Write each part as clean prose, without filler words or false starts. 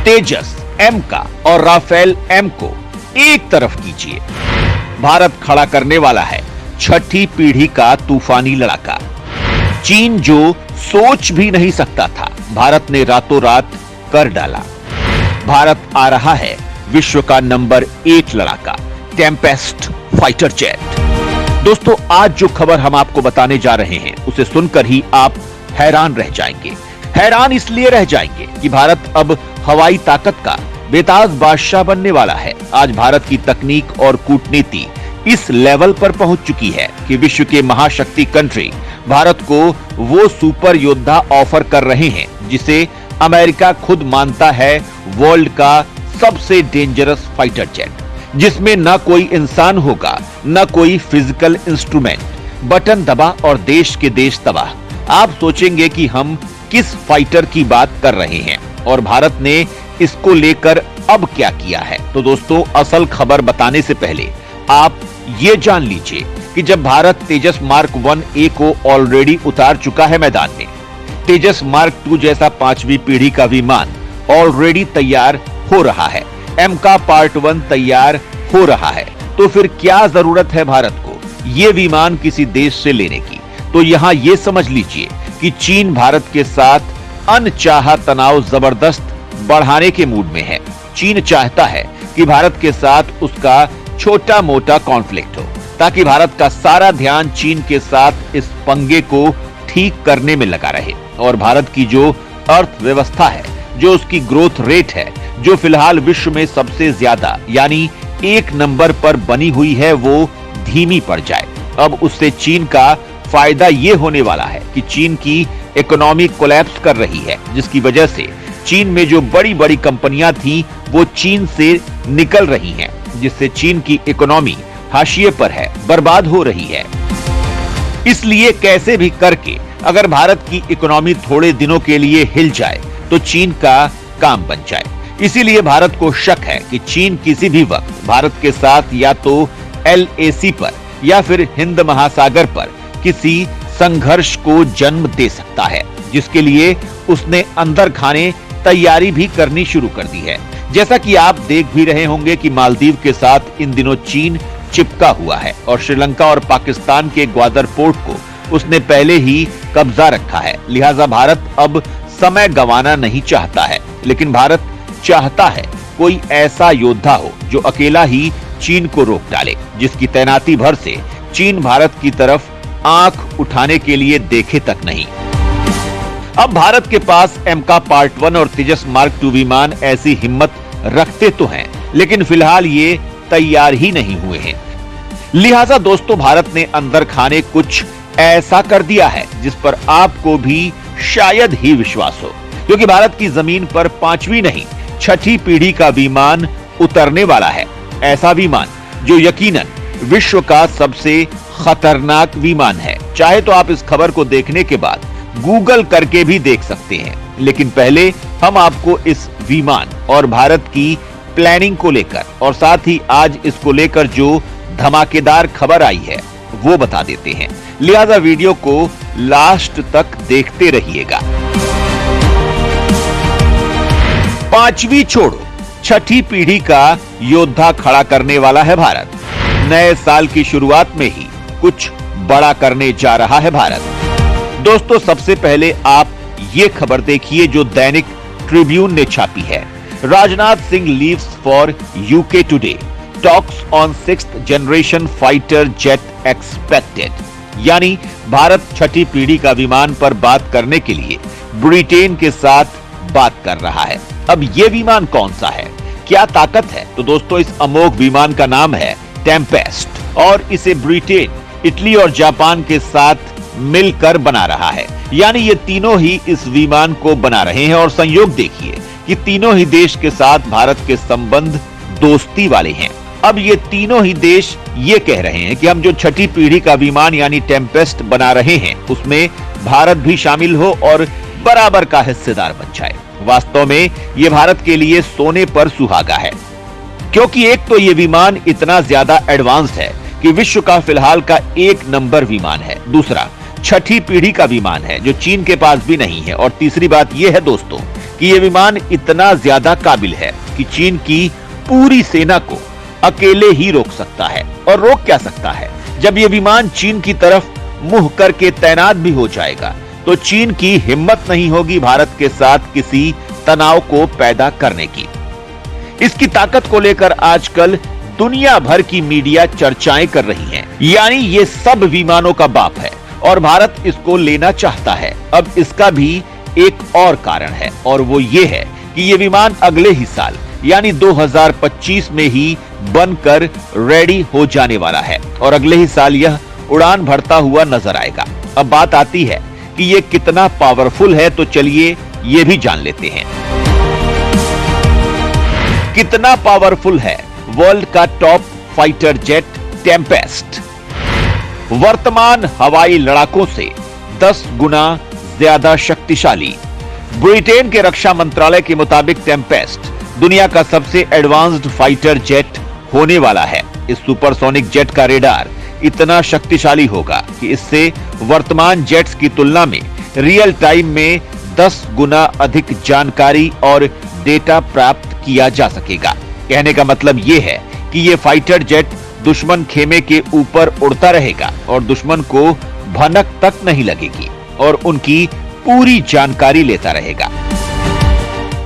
तेजस M का और Rafale M को एक तरफ कीजिए। भारत खड़ा करने वाला है छठी पीढ़ी का तूफानी लड़ाका। चीन जो सोच भी नहीं सकता था, भारत ने रातों रात कर डाला। भारत आ रहा है विश्व का नंबर 1 लड़ाका, टेम्पेस्ट फाइटर जेट। दोस्तों, आज जो खबर हम आपको बताने जा रहे हैं उसे सुनकर ही आप हैरान रह जाएंगे। हैरान इसलिए रह जाएंगे कि भारत अब हवाई ताकत का बेताज बादशाह बनने वाला है। आज भारत की तकनीक और कूटनीति इस लेवल पर पहुंच चुकी है कि विश्व के महाशक्ति कंट्री भारत को वो सुपर योद्धा ऑफर कर रहे हैं जिसे अमेरिका खुद मानता है वर्ल्ड का सबसे डेंजरस फाइटर जेट, जिसमें न कोई इंसान होगा, न कोई फिजिकल इंस्ट्रूमेंट, बटन दबा और देश के देश तबाह। आप सोचेंगे कि हम किस फाइटर की बात कर रहे हैं और भारत ने इसको लेकर अब क्या किया है। तो दोस्तों, असल खबर बताने से पहले आप ये जान लीजिए कि जब भारत तेजस मार्क 1A को ऑलरेडी उतार चुका है मैदान में, तेजस मार्क 2 जैसा 5वीं पीढ़ी का विमान ऑलरेडी तैयार हो रहा है, एम का पार्ट 1 तैयार हो रहा है, तो फिर क्या जरूरत है भारत को ये विमान किसी देश से लेने की। तो यहां ये समझ लीजिए कि चीन भारत के साथ अनचाहा तनाव जबरदस्त बढ़ाने के मूड में है। चीन चाहता है कि भारत के साथ उसका छोटा मोटा कॉन्फ्लिक्ट हो ताकि भारत का सारा ध्यान चीन के साथ इस पंगे को ठीक करने में लगा रहे और भारत की जो अर्थव्यवस्था है, जो उसकी ग्रोथ रेट है, जो फिलहाल विश्व में सबसे ज्यादा यानी 1 नंबर पर बनी हुई है, वो धीमी पड़ जाए। अब उससे चीन का फायदा ये होने वाला है कि चीन की इकोनॉमी कोलैप्स कर रही है, जिसकी वजह से चीन में जो बड़ी बड़ी कंपनियां थी वो चीन से निकल रही हैं, जिससे चीन की इकोनॉमी हाशिए पर है, बर्बाद हो रही है। इसलिए कैसे भी करके अगर भारत की इकोनॉमी थोड़े दिनों के लिए हिल जाए तो चीन का काम बन जाए। इसीलिए भारत को शक है कि चीन किसी भी वक्त भारत के साथ या तो LAC पर या फिर हिंद महासागर पर किसी संघर्ष को जन्म दे सकता है, जिसके लिए उसने अंदर खाने तैयारी भी करनी शुरू कर दी है। जैसा कि आप देख भी रहे होंगे कि मालदीव के साथ इन दिनों चीन चिपका हुआ है और श्रीलंका और पाकिस्तान के ग्वादर पोर्ट को उसने पहले ही कब्जा रखा है। लिहाजा भारत अब समय गंवाना नहीं चाहता है, लेकिन भारत चाहता है कोई ऐसा योद्धा हो जो अकेला ही चीन को रोक डाले, जिसकी तैनाती भर से चीन भारत की तरफ आंख उठाने के लिए देखे तक नहीं। अब भारत के पास एम का पार्ट 1 और तेजस मार्क 2 विमान ऐसी हिम्मत रखते तो हैं, लेकिन फिलहाल ये तैयार ही नहीं हुए हैं। लिहाजा दोस्तों, भारत ने अंदर खाने कुछ ऐसा कर दिया है जिस पर आपको भी शायद ही विश्वास हो, क्योंकि भारत की जमीन पर 5वीं नहीं 6ठी पीढ़ी का विमान उतरने वाला है। ऐसा विमान जो यकीनन विश्व का सबसे खतरनाक विमान है। चाहे तो आप इस खबर को देखने के बाद गूगल करके भी देख सकते हैं, लेकिन पहले हम आपको इस विमान और भारत की प्लानिंग को लेकर और साथ ही आज इसको लेकर जो धमाकेदार खबर आई है वो बता देते हैं। लिहाजा वीडियो को लास्ट तक देखते रहिएगा। 5वीं छोड़ो, 6ठी पीढ़ी का योद्धा खड़ा करने वाला है भारत। नए साल की शुरुआत में ही कुछ बड़ा करने जा रहा है भारत। दोस्तों, सबसे पहले आप ये खबर देखिए जो दैनिक ट्रिब्यून ने छापी है। Rajnath Singh leaves for UK today, talks on 6th generation fighter jet expected. यानी भारत 6ठी पीढ़ी का विमान पर बात करने के लिए ब्रिटेन के साथ बात कर रहा है। अब ये विमान कौन सा है, क्या ताकत है? तो दोस्तों, इस अमोघ विमान का नाम है टेम्पेस्ट और इसे ब्रिटेन, इटली और जापान के साथ मिलकर बना रहा है। यानी ये तीनों ही इस विमान को बना रहे हैं और संयोग देखिए कि तीनों ही देश के साथ भारत के संबंध दोस्ती वाले हैं। अब ये तीनों ही देश ये कह रहे हैं कि हम जो 6ठी पीढ़ी का विमान यानी टेम्पेस्ट बना रहे हैं उसमें भारत भी शामिल हो और बराबर का हिस्सेदार बन जाए। वास्तव में ये भारत के लिए सोने पर सुहागा है, क्योंकि एक तो ये विमान इतना ज्यादा एडवांस है कि विश्व का फिलहाल का 1 नंबर विमान है। दूसरा, 6ठी पीढ़ी का विमान है जो चीन के पास भी नहीं है। और तीसरी बात यह है दोस्तों कि यह विमान इतना ज्यादा काबिल है कि चीन की पूरी सेना को अकेले ही रोक सकता है। और रोक क्या सकता है? जब यह विमान चीन की तरफ मुंह करके तैनात भी हो जाएगा तो चीन की हिम्मत नहीं होगी भारत के साथ किसी तनाव को पैदा करने की। इसकी ताकत को लेकर आजकल दुनिया भर की मीडिया चर्चाएं कर रही हैं। यानी ये सब विमानों का बाप है और भारत इसको लेना चाहता है। अब इसका भी एक और कारण है और वो ये है कि ये विमान अगले ही साल यानी 2025 में ही बनकर रेडी हो जाने वाला है और अगले ही साल यह उड़ान भरता हुआ नजर आएगा। अब बात आती है कि ये कितना पावरफुल है, तो चलिए ये भी जान लेते हैं। कितना पावरफुल है वर्ल्ड का टॉप फाइटर जेट टेम्पेस्ट? वर्तमान हवाई लड़ाकों से 10 गुना ज्यादा शक्तिशाली। ब्रिटेन के रक्षा मंत्रालय के मुताबिक टेम्पेस्ट दुनिया का सबसे एडवांस्ड फाइटर जेट होने वाला है। इस सुपरसोनिक जेट का रेडार इतना शक्तिशाली होगा कि इससे वर्तमान जेट्स की तुलना में रियल टाइम में 10 गुना अधिक जानकारी और डेटा प्राप्त किया जा सकेगा। कहने का मतलब यह है कि यह फाइटर जेट दुश्मन खेमे के ऊपर उड़ता रहेगा और दुश्मन को भनक तक नहीं लगेगी और उनकी पूरी जानकारी लेता रहेगा।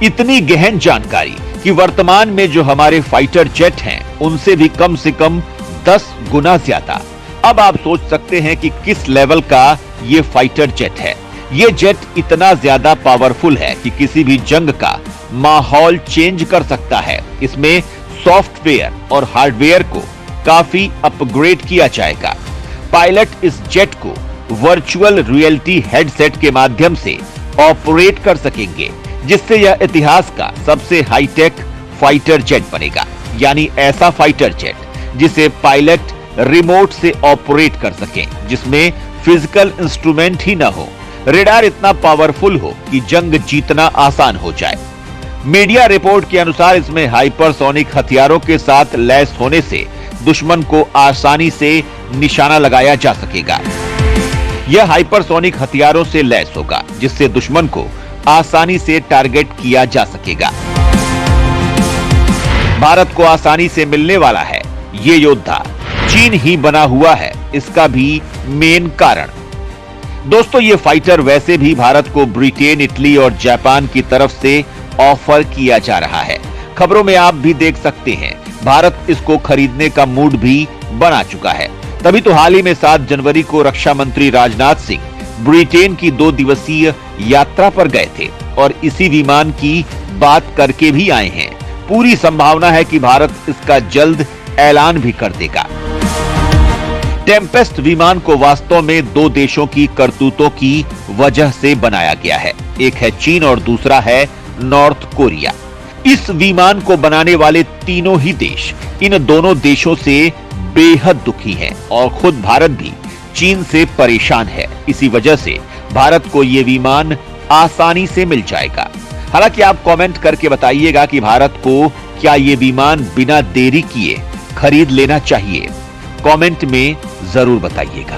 इतनी गहन जानकारी कि वर्तमान में जो हमारे फाइटर जेट हैं उनसे भी कम से कम 10 गुना ज्यादा। अब आप सोच सकते हैं कि किस लेवल का ये फाइटर जेट है। ये जेट इतना ज्यादा पावरफुल है कि किसी भी जंग का माहौल चेंज कर सकता है। इसमें सॉफ्टवेयर और हार्डवेयर को काफी अपग्रेड किया जाएगा। पायलट इस जेट को वर्चुअल रियलिटी हेडसेट के माध्यम से ऑपरेट कर सकेंगे, जिससे यह इतिहास का सबसे हाईटेक फाइटर जेट बनेगा। यानी ऐसा फाइटर जेट जिसे पायलट रिमोट से ऑपरेट कर सके, जिसमें फिजिकल इंस्ट्रूमेंट ही ना हो, रेडार इतना पावरफुल हो कि जंग जीतना आसान हो जाए। मीडिया रिपोर्ट के अनुसार इसमें हाइपरसोनिक हथियारों के साथ लैस होने से दुश्मन को आसानी से निशाना लगाया जा सकेगा। यह हाइपरसोनिक हथियारों से लैस होगा, जिससे दुश्मन को आसानी से टारगेट किया जा सकेगा। भारत को आसानी से मिलने वाला है ये योद्धा चीन ही बना हुआ है। इसका भी मेन कारण दोस्तों, ये फाइटर वैसे भी भारत को ब्रिटेन, इटली और जापान की तरफ से ऑफर किया जा रहा है। खबरों में आप भी देख सकते हैं भारत इसको खरीदने का मूड भी बना चुका है। तभी तो हाल ही में 7 जनवरी को रक्षा मंत्री राजनाथ सिंह ब्रिटेन की 2 दिवसीय यात्रा पर गए थे और इसी विमान की बात करके भी आए हैं। पूरी संभावना है कि भारत इसका जल्द ऐलान भी कर देगा। टेम्पेस्ट विमान को वास्तव में 2 देशों की करतूतों की वजह से बनाया गया है। एक है चीन और दूसरा है नॉर्थ कोरिया। इस विमान को बनाने वाले तीनों ही देश इन दोनों देशों से बेहद दुखी हैं और खुद भारत भी चीन से परेशान है। इसी वजह से भारत को यह विमान आसानी से मिल जाएगा। हालांकि आप कमेंट करके बताइएगा कि भारत को क्या यह विमान बिना देरी किए खरीद लेना चाहिए। कमेंट में जरूर बताइएगा।